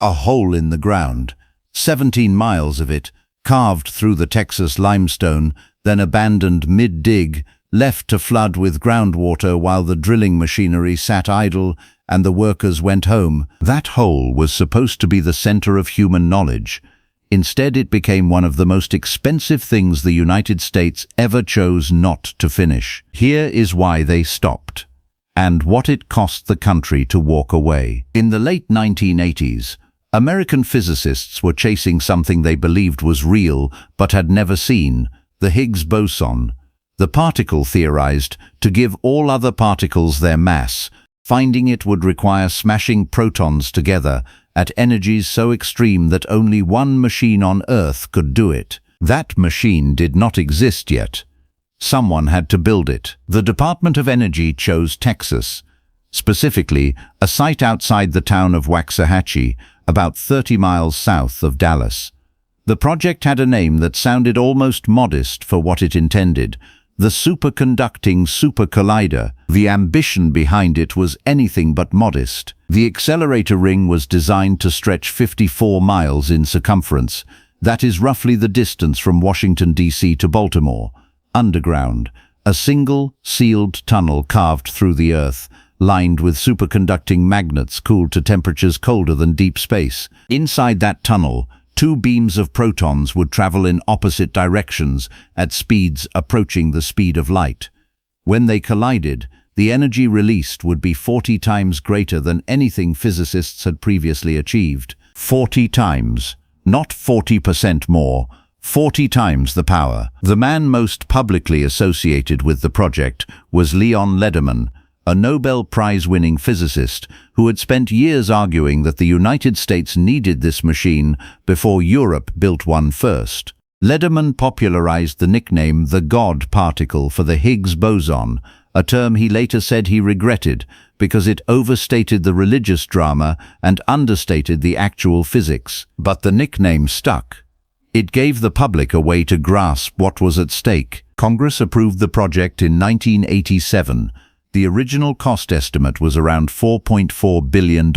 A hole in the ground, 17 miles of it, carved through the Texas limestone, then abandoned mid-dig, left to flood with groundwater while the drilling machinery sat idle and the workers went home. That hole was supposed to be the center of human knowledge. Instead, it became one of the most expensive things the United States ever chose not to finish. Here is why they stopped, and what it cost the country to walk away. In the late 1980s, American physicists were chasing something they believed was real but had never seen, the Higgs boson. The particle theorized to give all other particles their mass. Finding it would require smashing protons together at energies so extreme that only one machine on Earth could do it. That machine did not exist yet. Someone had to build it. The Department of Energy chose Texas, specifically a site outside the town of Waxahachie, about 30 miles south of Dallas. The project had a name that sounded almost modest for what it intended: the superconducting Supercollider. The ambition behind it was anything but modest. The accelerator ring was designed to stretch 54 miles in circumference. That is roughly the distance from Washington, D.C. to Baltimore. Underground, a single, sealed tunnel carved through the earth, lined with superconducting magnets cooled to temperatures colder than deep space. Inside that tunnel, two beams of protons would travel in opposite directions at speeds approaching the speed of light. When they collided, the energy released would be 40 times greater than anything physicists had previously achieved. 40 times, not 40% more, 40 times the power. The man most publicly associated with the project was Leon Lederman, a Nobel Prize-winning physicist who had spent years arguing that the United States needed this machine before Europe built one first. Lederman popularized the nickname the God particle for the Higgs boson, a term he later said he regretted because it overstated the religious drama and understated the actual physics. But the nickname stuck. It gave the public a way to grasp what was at stake. Congress approved the project in 1987. The original cost estimate was around $4.4 billion.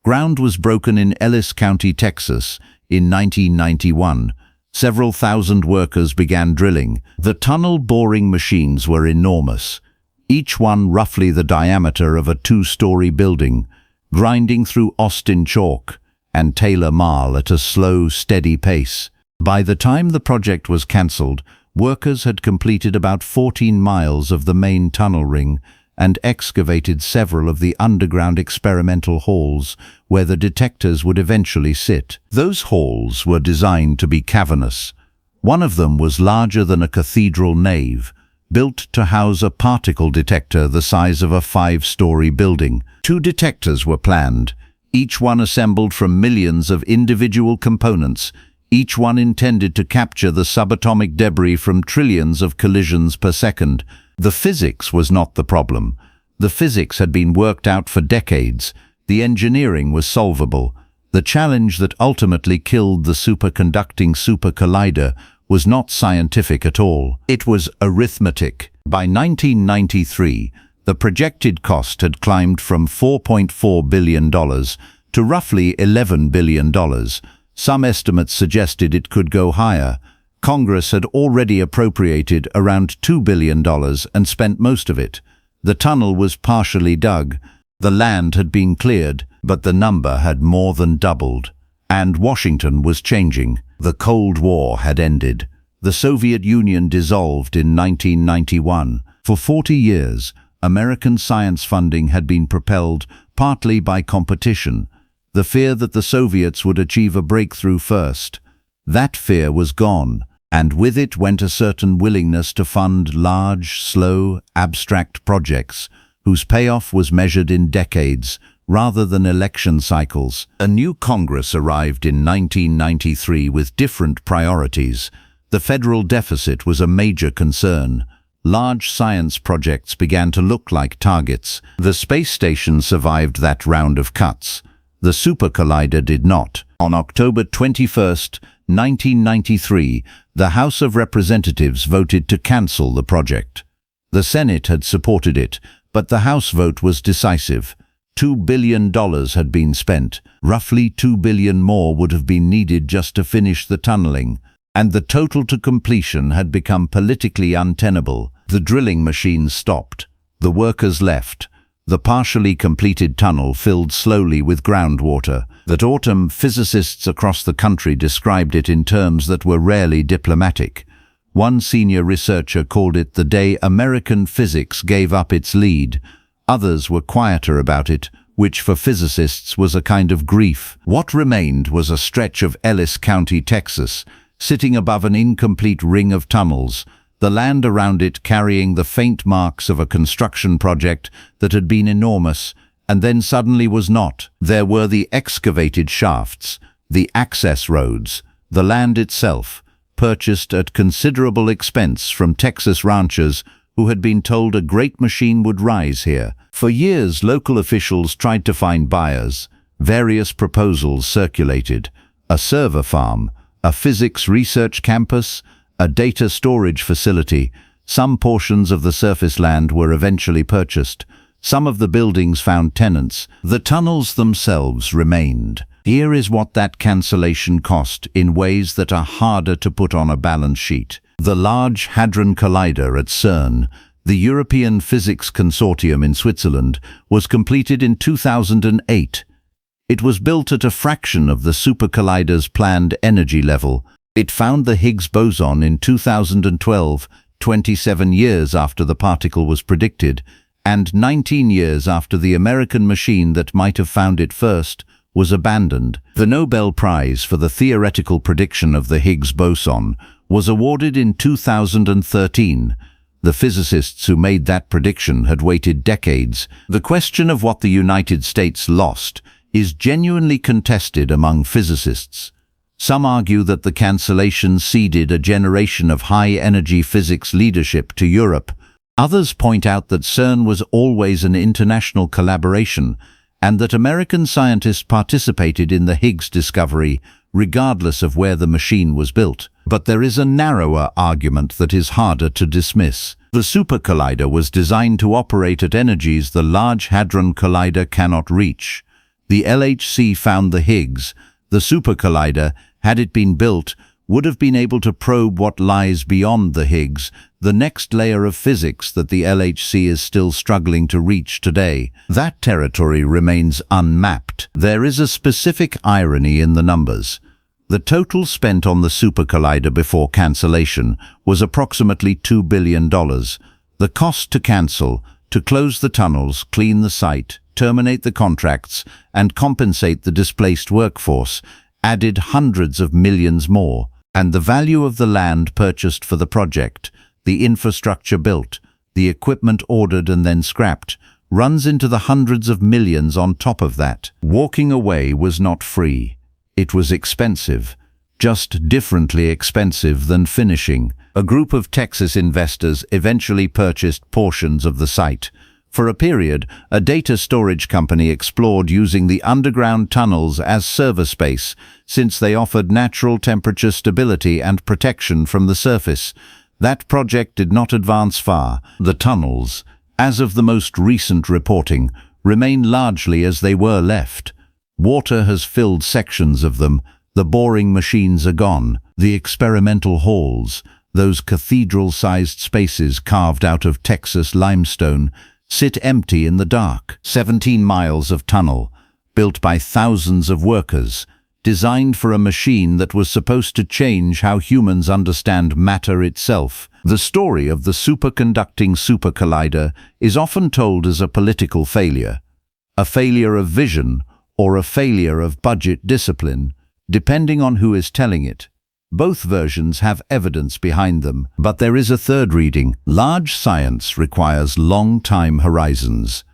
Ground was broken in Ellis County, Texas, in 1991. Several thousand workers began drilling. The tunnel boring machines were enormous, each one roughly the diameter of a two-story building, grinding through Austin chalk and Taylor marl at a slow, steady pace. By the time the project was cancelled, workers had completed about 14 miles of the main tunnel ring and excavated several of the underground experimental halls where the detectors would eventually sit. Those halls were designed to be cavernous. One of them was larger than a cathedral nave, built to house a particle detector the size of a 5-story building. 2 detectors were planned, each one assembled from millions of individual components, each one intended to capture the subatomic debris from trillions of collisions per second. The physics was not the problem. The physics had been worked out for decades. The engineering was solvable. The challenge that ultimately killed the superconducting Supercollider was not scientific at all. It was arithmetic. By 1993, the projected cost had climbed from $4.4 billion to roughly $11 billion. Some estimates suggested it could go higher. Congress had already appropriated around $2 billion and spent most of it. The tunnel was partially dug. The land had been cleared, but the number had more than doubled. And Washington was changing. The Cold War had ended. The Soviet Union dissolved in 1991. For 40 years, American science funding had been propelled partly by competition, the fear that the Soviets would achieve a breakthrough first. That fear was gone, and with it went a certain willingness to fund large, slow, abstract projects, whose payoff was measured in decades rather than election cycles. A new Congress arrived in 1993 with different priorities. The federal deficit was a major concern. Large science projects began to look like targets. The space station survived that round of cuts. The Supercollider did not. On October 21, 1993, the House of Representatives voted to cancel the project. The Senate had supported it, but the House vote was decisive. $2 billion had been spent. Roughly $2 billion more would have been needed just to finish the tunneling, and the total to completion had become politically untenable. The drilling machines stopped. The workers left. The partially completed tunnel filled slowly with groundwater. That autumn, physicists across the country described it in terms that were rarely diplomatic. One senior researcher called it the day American physics gave up its lead. Others were quieter about it, which for physicists was a kind of grief. What remained was a stretch of Ellis County, Texas, sitting above an incomplete ring of tunnels, the land around it carrying the faint marks of a construction project that had been enormous and then suddenly was not. There were the excavated shafts, the access roads, the land itself, purchased at considerable expense from Texas ranchers who had been told a great machine would rise here. For years, local officials tried to find buyers. Various proposals circulated: a server farm, a physics research campus, a data storage facility. Some portions of the surface land were eventually purchased. Some of the buildings found tenants. The tunnels themselves remained. Here is what that cancellation cost in ways that are harder to put on a balance sheet. The Large Hadron Collider at CERN, the European Physics Consortium in Switzerland, was completed in 2008. It was built at a fraction of the Supercollider's planned energy level. It found the Higgs boson in 2012, 27 years after the particle was predicted, and 19 years after the American machine that might have found it first was abandoned. The Nobel Prize for the theoretical prediction of the Higgs boson was awarded in 2013. The physicists who made that prediction had waited decades. The question of what the United States lost is genuinely contested among physicists. Some argue that the cancellation ceded a generation of high-energy physics leadership to Europe. Others point out that CERN was always an international collaboration and that American scientists participated in the Higgs discovery regardless of where the machine was built. But there is a narrower argument that is harder to dismiss. The Supercollider was designed to operate at energies the Large Hadron Collider cannot reach. The LHC found the Higgs. The Supercollider, had it been built, would have been able to probe what lies beyond the Higgs, the next layer of physics that the LHC is still struggling to reach today. That territory remains unmapped. There is a specific irony in the numbers. The total spent on the Supercollider before cancellation was approximately $2 billion. The cost to cancel, to close the tunnels, clean the site, terminate the contracts, and compensate the displaced workforce, added hundreds of millions more. And the value of the land purchased for the project, the infrastructure built, the equipment ordered and then scrapped, runs into the hundreds of millions on top of that. Walking away was not free. It was expensive, just differently expensive than finishing. A group of Texas investors eventually purchased portions of the site. For a period, a data storage company explored using the underground tunnels as server space, since they offered natural temperature stability and protection from the surface. That project did not advance far. The tunnels, as of the most recent reporting, remain largely as they were left. Water has filled sections of them. The boring machines are gone. The experimental halls, those cathedral-sized spaces carved out of Texas limestone, sit empty in the dark. 17 miles of tunnel, built by thousands of workers, designed for a machine that was supposed to change how humans understand matter itself. The story of the superconducting Supercollider is often told as a political failure of vision, or a failure of budget discipline, depending on who is telling it. Both versions have evidence behind them, but there is a third reading. Large science requires long time horizons.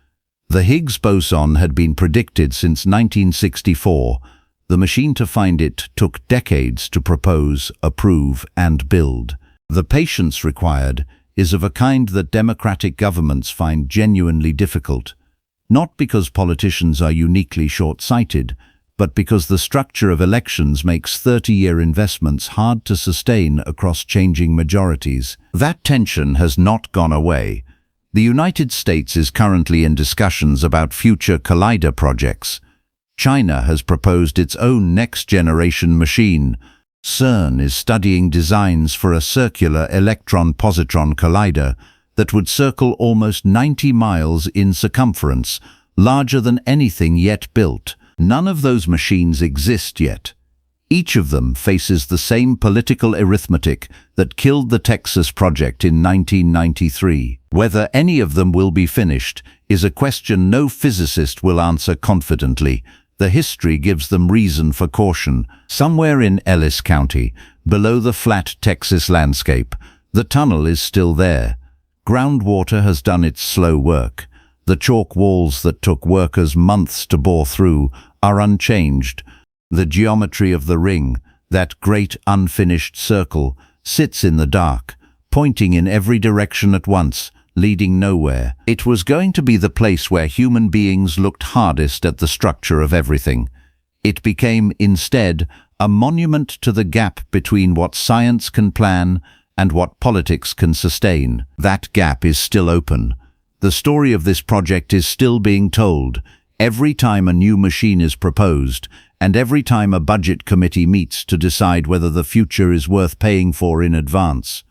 The Higgs boson had been predicted since 1964. The machine to find it took decades to propose, approve, and build. The patience required is of a kind that democratic governments find genuinely difficult, not because politicians are uniquely short-sighted, but because the structure of elections makes 30-year investments hard to sustain across changing majorities. That tension has not gone away. The United States is currently in discussions about future collider projects. China has proposed its own next-generation machine. CERN is studying designs for a circular electron-positron collider that would circle almost 90 miles in circumference, larger than anything yet built. None of those machines exist yet. Each of them faces the same political arithmetic that killed the Texas project in 1993. Whether any of them will be finished is a question no physicist will answer confidently. The history gives them reason for caution. Somewhere in Ellis County, below the flat Texas landscape, the tunnel is still there. Groundwater has done its slow work. The chalk walls that took workers months to bore through are unchanged. The geometry of the ring, that great unfinished circle, sits in the dark, pointing in every direction at once, leading nowhere. It was going to be the place where human beings looked hardest at the structure of everything. It became, instead, a monument to the gap between what science can plan and what politics can sustain. That gap is still open. The story of this project is still being told. Every time a new machine is proposed, and every time a budget committee meets to decide whether the future is worth paying for in advance.